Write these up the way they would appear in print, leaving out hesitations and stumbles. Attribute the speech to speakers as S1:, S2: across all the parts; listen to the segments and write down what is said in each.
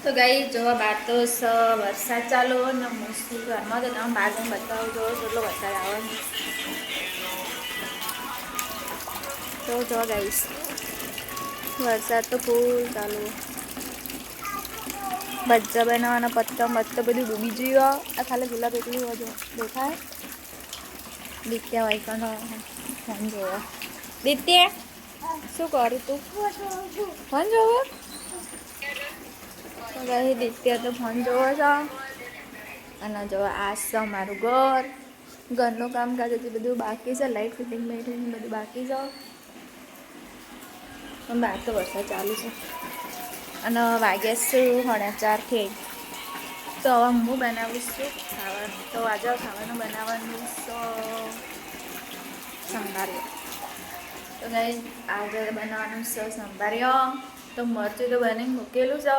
S1: તો ગઈ જોવા બાર તો વરસાદ ચાલુ ને મોસ્ટલી ઘરમાં તો તમે બહાર જઈને બતાવો જો કેટલો વરસાદ આવે તો જોવા ગઈશ વરસાદ તો ફૂલ ચાલુ ભజ్જા બનાવવાના પત્તા બધું ડૂબી ગયું આ ખાલી ગુલાબ એટલું બધું દેખાય દિત્યા વાઈકનો ફોન જોવો દિત્યા શું કરું તું ફોન જોવો ગઈ દિત્યા તો ફોન જોવો છો અને જો આ છે મારું ઘરનું કામકાજ હજી બધું બાકી છે લાઇટ ફિટિંગ બધું બાકી છે પણ બહાર તો વરસાદ ચાલુ છે અને વાગ્યા છે 4:30 થઈ તો હવે હું બનાવીશ ખાવાનું તો આજે ખાવાનું બનાવવાનું તો સંભાર્યો તો ગઈ આજે બનાવવાનું છે સંભાર્યો તો મરચું તો બની મૂકેલું છે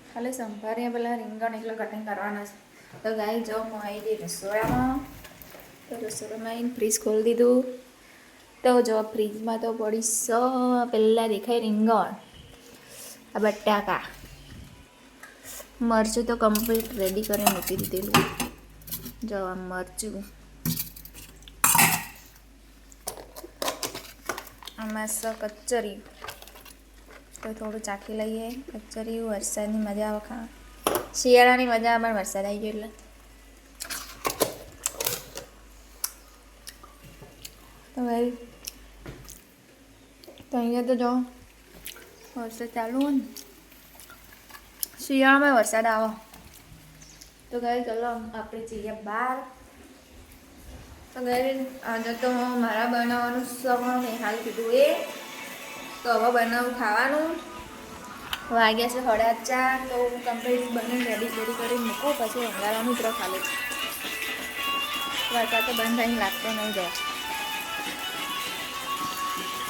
S1: ખાલી સંભાર્યા પેલા રીંગણ એટલે કટિંગ કરવાના છે તો ગાઈ જો હું આવી ગઈ રસોડામાં તો રસોડામાં આવીને ફ્રીજ ખોલી દીધું તો જો ફ્રીજમાં તો પડી પહેલાં દેખાય રીંગણ આ બટાકા મરચું તો કમ્પ્લીટ રેડી કરીને મૂકી દીધેલું જો આ મરચું આમાં કચરી તો થોડું ચાખી લઈએ કચરી વરસાદની મજા આવે ખાવા શિયાળાની મજા અમારે વરસાદ આવી ગયો એટલે તો ભાઈ તો અહીંયા તો જો વરસાદ ચાલુ હોય ને શિયાળામાં વરસાદ આવો તો ગઈ ચલો આપણે જઈએ બહાર તો ગઈ આજે તો મારા બનાવવાનું સમય મેં હાલ કીધું એ તો હવે બનાવું ખાવાનું વાગ્યા છે 4:30 તો હું કમ્પ્લીટ બનીને રેડી કરીને મૂકું પછી અંગારવાનું જ ખાલી વરસાદ તો બંધ થઈને લાગતો નહીં જાય